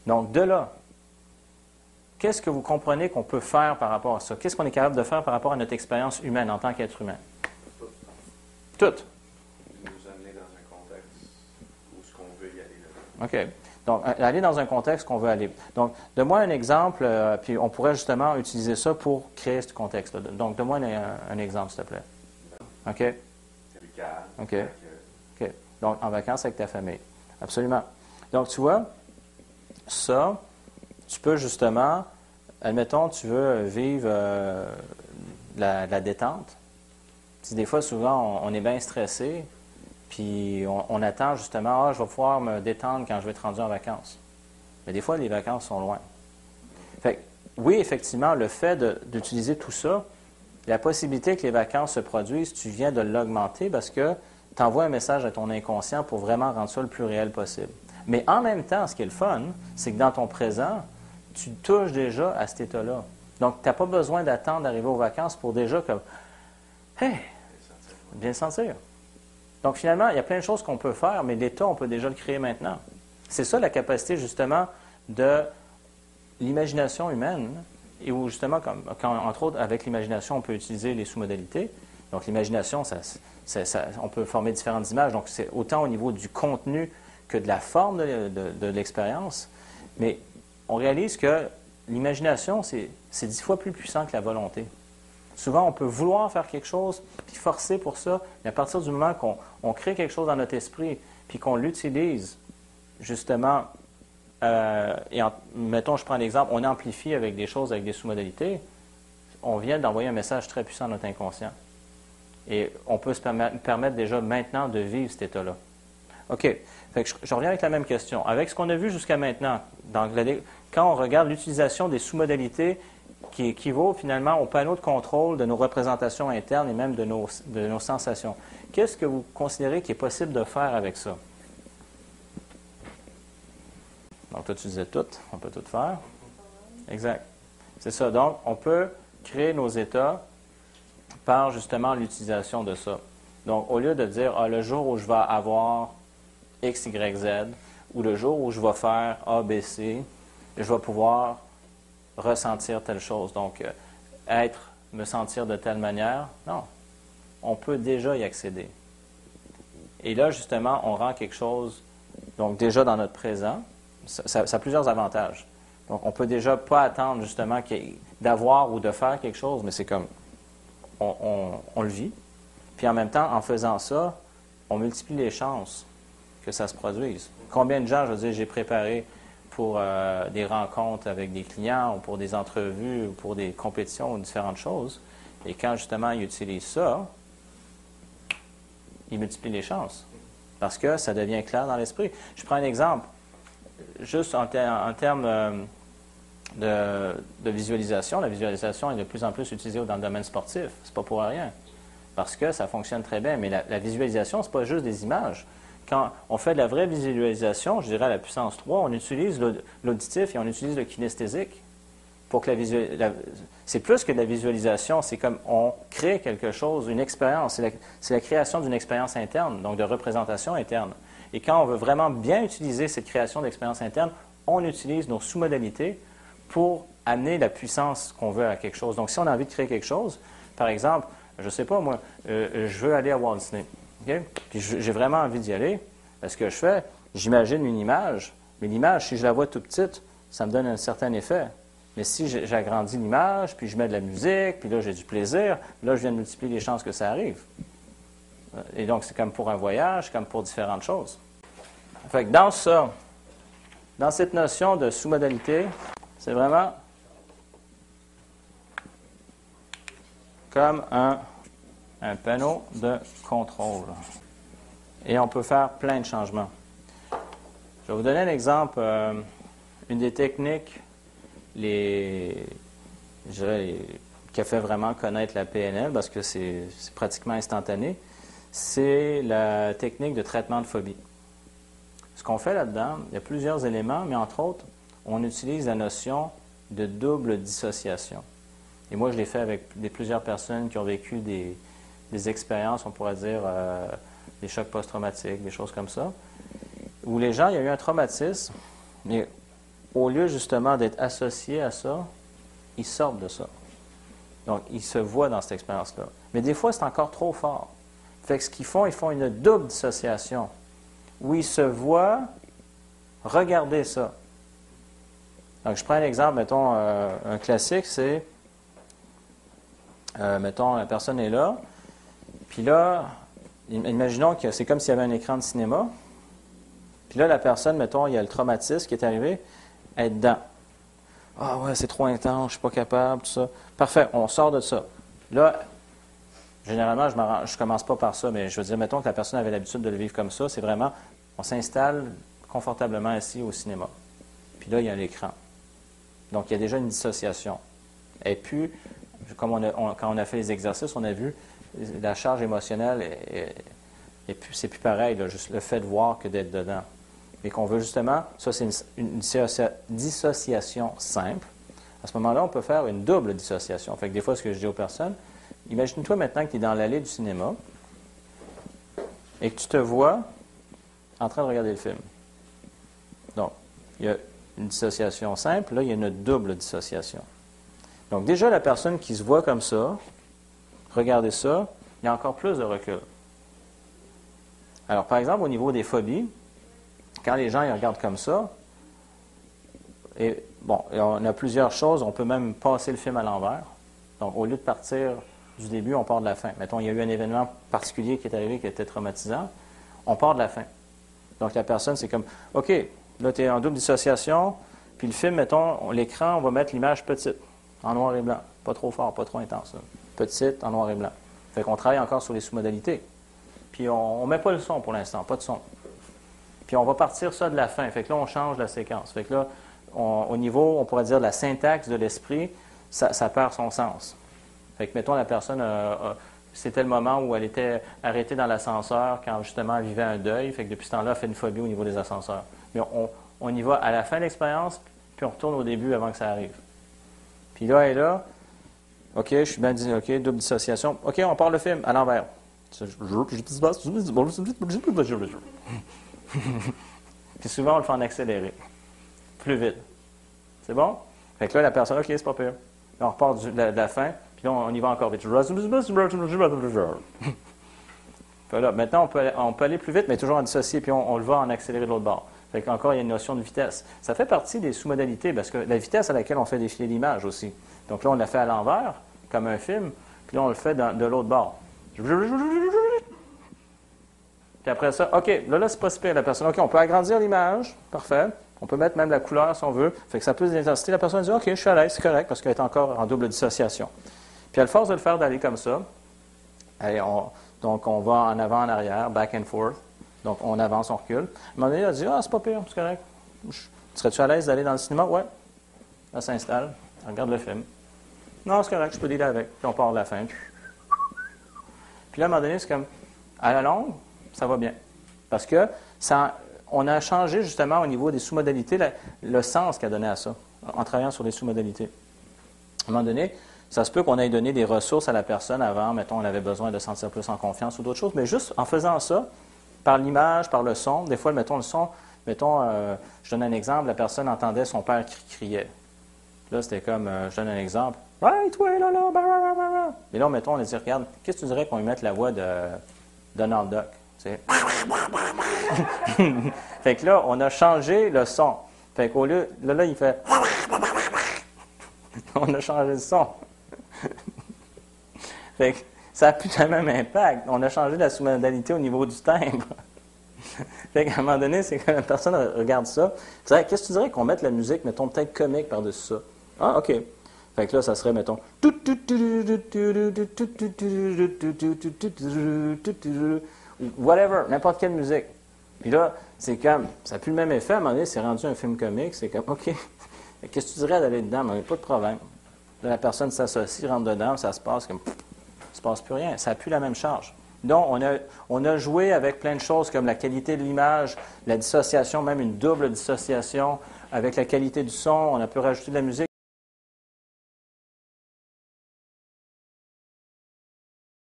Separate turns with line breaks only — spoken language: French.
Donc, de là, qu'est-ce que vous comprenez qu'on peut faire par rapport à ça? Qu'est-ce qu'on est capable de faire par rapport à notre expérience humaine en tant qu'être humain? Tout.
Nous amener dans un contexte où ce qu'on veut y aller.
OK. Donc, aller dans un contexte qu'on veut aller. Donc, donne-moi un exemple, puis on pourrait justement utiliser ça pour créer ce contexte-là. Donc, donne-moi un exemple, s'il te plaît. OK? OK. OK. Donc, en vacances avec ta famille. Absolument. Donc, tu vois, ça, tu peux justement, admettons, tu veux vivre la détente. Si des fois, souvent, on est bien stressé, puis on attend justement, je vais pouvoir me détendre quand je vais être rendu en vacances. Mais des fois, les vacances sont loin. Fait que, oui, effectivement, le fait d'utiliser tout ça, la possibilité que les vacances se produisent, tu viens de l'augmenter parce que tu envoies un message à ton inconscient pour vraiment rendre ça le plus réel possible. Mais en même temps, ce qui est le fun, c'est que dans ton présent, tu touches déjà à cet état-là. Donc, tu n'as pas besoin d'attendre d'arriver aux vacances pour déjà comme, hey, bien le sentir. Donc, finalement, il y a plein de choses qu'on peut faire, mais l'état, on peut déjà le créer maintenant. C'est ça la capacité, justement, de l'imagination humaine, et où, justement, entre autres, avec l'imagination, on peut utiliser les sous-modalités. Donc, l'imagination, on peut former différentes images. Donc, c'est autant au niveau du contenu que de la forme de l'expérience. Mais on réalise que l'imagination, c'est 10 fois plus puissant que la volonté. Souvent, on peut vouloir faire quelque chose, puis forcer pour ça, mais à partir du moment qu'on crée quelque chose dans notre esprit, puis qu'on l'utilise, justement, mettons, je prends l'exemple, on amplifie avec des choses, avec des sous-modalités, on vient d'envoyer un message très puissant à notre inconscient. Et on peut se permettre déjà maintenant de vivre cet état-là. OK. Fait que je reviens avec la même question. Avec ce qu'on a vu jusqu'à maintenant, quand on regarde l'utilisation des sous-modalités qui équivaut finalement au panneau de contrôle de nos représentations internes et même de nos sensations, qu'est-ce que vous considérez qu'il est possible de faire avec ça? Donc, toi, tu disais tout. On peut tout faire. Exact. C'est ça. Donc, on peut créer nos états par justement l'utilisation de ça. Donc, au lieu de dire, le jour où je vais avoir X, Y, Z, ou le jour où je vais faire A, B, C, je vais pouvoir ressentir telle chose. Donc, me sentir de telle manière, non. On peut déjà y accéder. Et là, justement, on rend quelque chose, donc déjà dans notre présent, ça a plusieurs avantages. Donc, on peut déjà pas attendre, justement, d'avoir ou de faire quelque chose, mais c'est comme, on le vit. Puis en même temps, en faisant ça, on multiplie les chances que ça se produise. Combien de gens, je veux dire, j'ai préparé pour des rencontres avec des clients ou pour des entrevues ou pour des compétitions ou différentes choses. Et quand, justement, ils utilisent ça, ils multiplient les chances. Parce que ça devient clair dans l'esprit. Je prends un exemple. Juste en termes de visualisation, la visualisation est de plus en plus utilisée dans le domaine sportif. C'est pas pour rien. Parce que ça fonctionne très bien. Mais la visualisation, c'est pas juste des images. Quand on fait de la vraie visualisation, je dirais à la puissance 3, on utilise l'auditif et on utilise le kinesthésique pour que c'est plus que de la visualisation, c'est comme on crée quelque chose, une expérience. C'est la création d'une expérience interne, donc de représentation interne. Et quand on veut vraiment bien utiliser cette création d'expérience interne, on utilise nos sous-modalités pour amener la puissance qu'on veut à quelque chose. Donc, si on a envie de créer quelque chose, par exemple, je ne sais pas, moi, je veux aller à Walt Disney. Okay? Puis j'ai vraiment envie d'y aller. Ce que je fais, j'imagine une image, mais l'image, si je la vois toute petite, ça me donne un certain effet. Mais si j'agrandis l'image, puis je mets de la musique, puis là, j'ai du plaisir, là, je viens de multiplier les chances que ça arrive. Et donc, c'est comme pour un voyage, comme pour différentes choses. Fait que dans cette notion de sous-modalité, c'est vraiment comme un panneau de contrôle. Et on peut faire plein de changements. Je vais vous donner un exemple. Une des techniques qui a fait vraiment connaître la PNL, parce que c'est pratiquement instantané, c'est la technique de traitement de phobie. Ce qu'on fait là-dedans, il y a plusieurs éléments, mais entre autres, on utilise la notion de double dissociation. Et moi, je l'ai fait avec plusieurs personnes qui ont vécu des expériences, on pourrait dire, des chocs post-traumatiques, des choses comme ça, où les gens, il y a eu un traumatisme, mais au lieu justement d'être associés à ça, ils sortent de ça. Donc, ils se voient dans cette expérience-là. Mais des fois, c'est encore trop fort. Fait que ce qu'ils font une double dissociation, où ils se voient regarder ça. Donc, je prends un exemple, mettons, un classique, c'est, mettons, la personne est là, puis là, imaginons que c'est comme s'il y avait un écran de cinéma, puis là, la personne, mettons, il y a le traumatisme qui est arrivé, elle est dedans. Ah ouais, c'est trop intense, je ne suis pas capable, tout ça. Parfait, on sort de ça. Là, généralement, je ne commence pas par ça, mais je veux dire, mettons que la personne avait l'habitude de le vivre comme ça, c'est vraiment, on s'installe confortablement assis au cinéma. Puis là, il y a l'écran. Donc, il y a déjà une dissociation. Et puis, comme quand on a fait les exercices, on a vu la charge émotionnelle, et puis c'est plus pareil, là, juste le fait de voir que d'être dedans. Mais qu'on veut justement, ça c'est une dissociation simple. À ce moment-là, on peut faire une double dissociation. Fait que des fois, ce que je dis aux personnes, imagine-toi maintenant que tu es dans l'allée du cinéma et que tu te vois en train de regarder le film. Donc, il y a une dissociation simple, là, il y a une double dissociation. Donc, déjà, la personne qui se voit comme ça, regardez ça, il y a encore plus de recul. Alors, par exemple, au niveau des phobies, quand les gens ils regardent comme ça, et bon, on a plusieurs choses, on peut même passer le film à l'envers. Donc, au lieu de partir du début, on part de la fin. Mettons, il y a eu un événement particulier qui est arrivé qui était traumatisant, on part de la fin. Donc, la personne, c'est comme, OK, là, tu es en double dissociation, puis le film, mettons, l'écran, on va mettre l'image petite, en noir et blanc. Pas trop fort, pas trop intense. Là. Petite, en noir et blanc. Fait qu'on travaille encore sur les sous-modalités. Puis, on ne met pas le son pour l'instant, pas de son. Puis, on va partir ça de la fin. Fait que là, on change la séquence. Fait que là, au niveau, on pourrait dire, de la syntaxe de l'esprit, ça perd son sens. Fait que, mettons, la personne, c'était le moment où elle était arrêtée dans l'ascenseur quand, justement, elle vivait un deuil. Fait que depuis ce temps-là, elle fait une phobie au niveau des ascenseurs. Mais on y va à la fin de l'expérience, puis on retourne au début avant que ça arrive. Puis là, elle est là. OK, je suis bien dit, OK, double dissociation. OK, on part le film à l'envers. Puis souvent, on le fait en accéléré. Plus vite. C'est bon? Fait que là, la personne, OK, c'est pas pire. Là, on repart de la fin, puis là, on y va encore vite. Là, maintenant, on peut aller plus vite, mais toujours en dissocié, puis on le va en accéléré de l'autre bord. Fait qu'encore, il y a une notion de vitesse. Ça fait partie des sous-modalités, parce que la vitesse à laquelle on fait défiler l'image aussi. Donc là, on l'a fait à l'envers, comme un film, puis là, on le fait de l'autre bord. Puis après ça, OK, là, c'est pas si pire. La personne, OK, on peut agrandir l'image, parfait. On peut mettre même la couleur si on veut. Fait que ça a plus d'intensité. La personne dit, OK, je suis à l'aise, c'est correct, parce qu'elle est encore en double dissociation. Puis à force de le faire d'aller comme ça, allez, donc on va en avant, en arrière, back and forth. Donc on avance, on recule. À un moment donné, elle dit, c'est pas pire, c'est correct. Serais-tu à l'aise d'aller dans le cinéma? Ouais. Elle s'installe, elle regarde le film. Non, c'est correct, je peux dealer avec. Puis on part de la fin. Puis là, à un moment donné, c'est comme, à la longue, ça va bien. Parce que on a changé justement au niveau des sous-modalités le sens qu'elle donnait à ça, en travaillant sur les sous-modalités. À un moment donné, ça se peut qu'on ait donné des ressources à la personne avant, mettons, on avait besoin de sentir plus en confiance ou d'autres choses, mais juste en faisant ça, par l'image, par le son, des fois, mettons le son, je donne un exemple, la personne entendait son père qui criait. Là, c'était comme, je donne un exemple, « Hey, toi, là, là, bah. » Et là, mettons, on lui dit, « Regarde, qu'est-ce que tu dirais qu'on lui mette la voix de Donald Duck? » Fait que là, on a changé le son. Fait qu'au lieu, là, il fait... On a changé le son. Fait que ça n'a plus le même impact. On a changé la sous-modalité au niveau du timbre. Fait qu'à un moment donné, c'est que la personne regarde ça. Qu'est-ce que tu dirais qu'on mette la musique, mettons, peut-être comique par-dessus ça? Ah, OK. Fait que là, ça serait, mettons... Whatever, n'importe quelle musique. Puis là, c'est comme, ça n'a plus le même effet. À un moment donné, c'est rendu un film comique. C'est comme, OK, qu'est-ce que tu dirais d'aller dedans? Mais pas de problème. Là, la personne s'associe, rentre dedans, ça se passe comme, il ne se passe plus rien. Ça n'a plus la même charge. Donc, on a joué avec plein de choses comme la qualité de l'image, la dissociation, même une double dissociation, avec la qualité du son. On a pu rajouter de la musique.